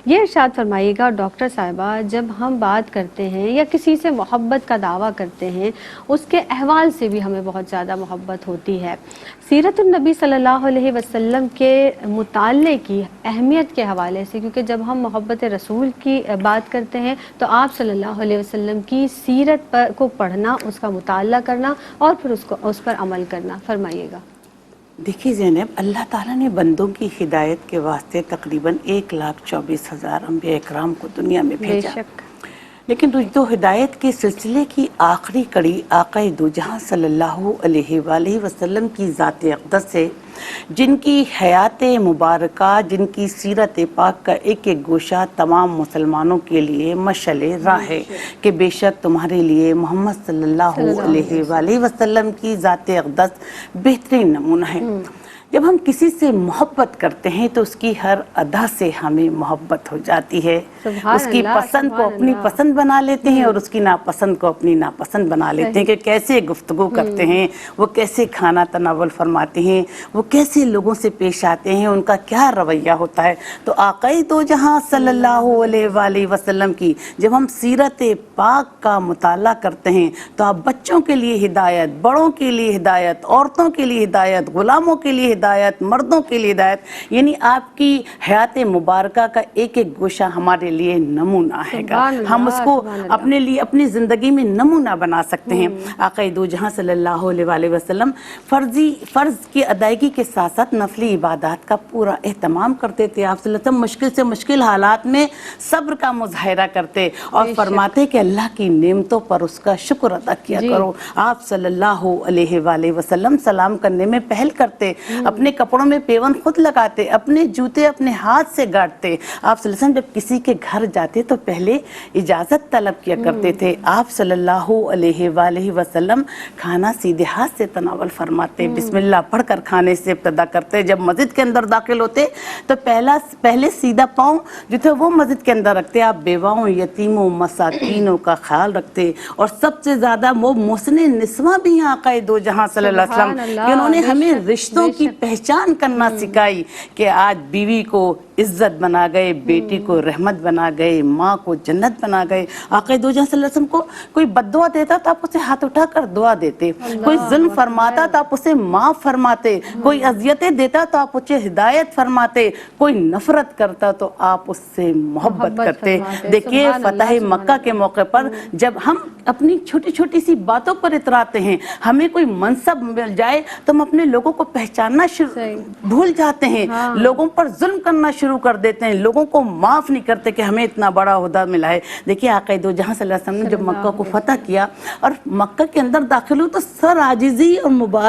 یہ ارشاد فرمائیے گا ڈاکٹر صاحبہ، جب ہم بات کرتے ہیں یا کسی سے محبت کا دعویٰ کرتے ہیں، اس کے احوال سے بھی ہمیں بہت زیادہ محبت ہوتی ہے۔ سیرت النبی صلی اللہ علیہ وسلم کے مطالعے کی اہمیت کے حوالے سے، کیونکہ جب ہم محبت رسول کی بات کرتے ہیں تو آپ صلی اللہ علیہ وسلم کی سیرت کو پڑھنا، اس کا مطالعہ کرنا اور پھر اس پر عمل کرنا، فرمائیے گا۔ دیکھیے زینب، اللہ تعالیٰ نے بندوں کی ہدایت کے واسطے تقریباً 1,24,000 انبیاء اکرام کو دنیا میں بے بھیجا، شک۔ لیکن رشد و ہدایت کے سلسلے کی آخری کڑی آقا دو جہاں صلی اللہ علیہ وآلہ وسلم کی ذات اقدس ہے، جن کی حیات مبارکہ، جن کی سیرت پاک کا ایک ایک گوشہ تمام مسلمانوں کے لیے مشعل راہ ہے کہ بے شک تمہارے لیے محمد صلی اللہ علیہ وآلہ وسلم کی ذات اقدس بہترین نمونہ ہے۔ جب ہم کسی سے محبت کرتے ہیں تو اس کی ہر ادا سے ہمیں محبت ہو جاتی ہے، اس کی پسند کو اپنی پسند بنا لیتے ہیں اور اس کی ناپسند کو اپنی ناپسند بنا لیتے ہیں کہ کیسے گفتگو کرتے ہیں، وہ کیسے کھانا تناول فرماتے ہیں، وہ کیسے لوگوں سے پیش آتے ہیں، ان کا کیا رویہ ہوتا ہے۔ تو آقا دو جہاں صلی اللہ علیہ وآلہ وسلم کی جب ہم سیرت پاک کا مطالعہ کرتے ہیں تو آپ بچوں کے لیے ہدایت، بڑوں کے لیے ہدایت، عورتوں کے لیے ہدایت، غلاموں کے لیے ہدایت، مردوں کے لیے ہدایت، یعنی آپ کی حیات مبارکہ کا ایک ایک گوشہ ہمارے لیے نمونہ ہے گا۔ ہم اس کو اپنے لیے اپنی زندگی میں نمونہ بنا سکتے ہیں۔ آقا دو جہاں صلی اللہ علیہ وآلہ وسلم فرض کی ادائیگی کے ساتھ ساتھ نفلی عبادات کا پورا اہتمام کرتے تھے۔ آپ صلی اللہ علیہ وسلم مشکل سے مشکل حالات میں صبر کا مظاہرہ کرتے اور فرماتے کہ اللہ کی نعمتوں پر اس کا شکر ادا کیا کرو۔ آپ صلی اللہ علیہ وآلہ وسلم سلام کرنے میں پہل کرتے، اپنے کپڑوں میں پیون خود لگاتے، اپنے جوتے اپنے ہاتھ سے گاڑتے۔ آپ صلی اللہ علیہ وسلم جب کسی کے گھر جاتے تو پہلے اجازت طلب کیا کرتے تھے۔ آپ صلی اللہ علیہ وآلہ وسلم کھانا سیدھے ہاتھ سے تناول فرماتے، بسم اللہ پڑھ کر کھانے سے ابتدا کرتے۔ جب مسجد کے اندر داخل ہوتے تو پہلے سیدھا پاؤں جو تھے وہ مسجد کے اندر رکھتے۔ آپ بیواؤں، یتیموں، مساکینوں کا خیال رکھتے اور سب سے زیادہ وہ محسن نسواں بھی ہیں آقا دو جہاں صلی اللہ علیہ وسلم کہ انہوں نے ہمیں رشتوں کی پہچان کرنا سکھائی کہ آج بیوی کو عزت بنا گئے، بیٹی کو رحمت بنا گئے، ماں کو جنت بنا گئے۔ آقا دو جہاں صلی اللہ علیہ وسلم کو کوئی بد دعا دیتا تو آپ اسے ہاتھ اٹھا کر دعا دیتے، کوئی ظلم فرماتا تو آپ اسے معاف فرماتے، کوئی اذیتیں دیتا تو آپ اسے ہدایت فرماتے، کوئی نفرت کرتا تو آپ اس سے محبت کرتے۔ دیکھیے فتح مکہ کے موقع پر جب ہم اپنی چھوٹی چھوٹی سی باتوں پر اتراتے ہیں، ہمیں کوئی منصب مل جائے تو ہم اپنے لوگوں کو پہچاننا بھول جاتے ہیں، لوگوں پر ظلم کرنا شروع کر دیتے ہیں، لوگوں کو معاف نہیں کرتے کہ ہمیں اتنا بڑا عہدہ ملا ہے۔ دیکھیے آقا دو جہاں صلی اللہ علیہ وسلم نے جب مکہ کو فتح کیا اور مکہ کے اندر داخل ہوئے تو سر عاجزی اور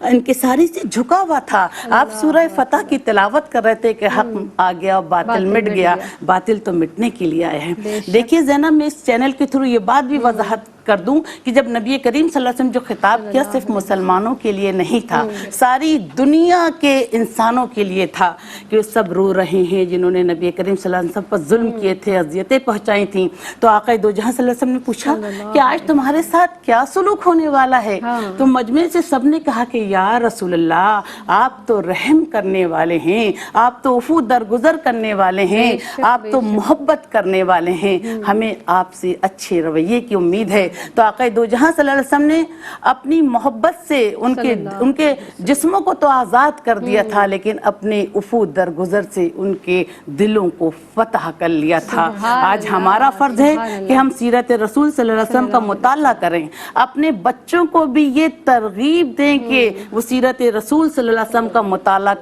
انکساری سے جھکا ہوا تھا۔ آپ سورہ فتح کی تلاوت کر رہے تھے کہ حق آ گیا، باطل مٹ گیا، باطل تو مٹنے کے لیے آئے ہیں۔ دیکھیے زینب، میں اس چینل کے تھرو یہ بات بھی وضاحت کر دوں کہ جب نبی کریم صلی اللہ علیہ وسلم جو خطاب کیا صرف مسلمانوں کے لیے نہیں تھا، ساری دنیا کے انسانوں کے لیے تھا کہ سب رو رہے ہیں جنہوں نے نبی کریم صلی اللہ علیہ وسلم پر ظلم کیے تھے، اذیتیں پہنچائی تھیں۔ تو آقا دو جہاں صلی اللہ علیہ وسلم نے پوچھا کہ آج تمہارے ساتھ کیا سلوک ہونے والا ہے؟ تو مجمع سے سب نے کہا کہ یا رسول اللہ، آپ تو رحم کرنے والے ہیں، آپ تو عفو درگزر کرنے والے ہیں، آپ تو محبت کرنے والے ہیں، ہمیں آپ سے اچھے رویے کی امید ہے۔ تو آقا دو جہاں صلی اللہ علیہ وسلم نے اپنی محبت سے ان کے جسموں کو تو آزاد کر دیا تھا، لیکن اپنے عفو درگزر سے ان کے دلوں کو فتح کر لیا تھا۔ آج ہمارا فرض ہے کہ ہم سیرت رسول صلی اللہ علیہ وسلم کا مطالعہ کریں، اپنے بچوں کو بھی یہ ترغیب دیں کہ وہ سیرت رسول صلی اللہ علیہ وسلم کا مطالعہ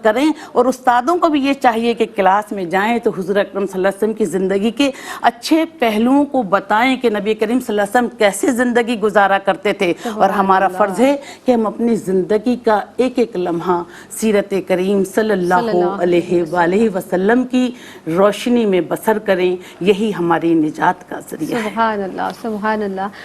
کریں اور استادوں کو بھی یہ چاہیے کہ کلاس میں جائیں تو حضور اکرم صلی اللہ علیہ وسلم کی زندگی کے اچھے پہلوؤں کو بتائیں کہ نبی کریم صلی اللہ علیہ وسلم کیسے زندگی گزارا کرتے تھے۔ اور ہمارا فرض ہے کہ ہم اپنی زندگی کا ایک ایک لمحہ سیرت کریم صلی اللہ علیہ وآلہ وسلم کی روشنی میں بسر کریں، یہی ہماری نجات کا ذریعہ ہے۔ سبحان اللہ، سبحان اللہ۔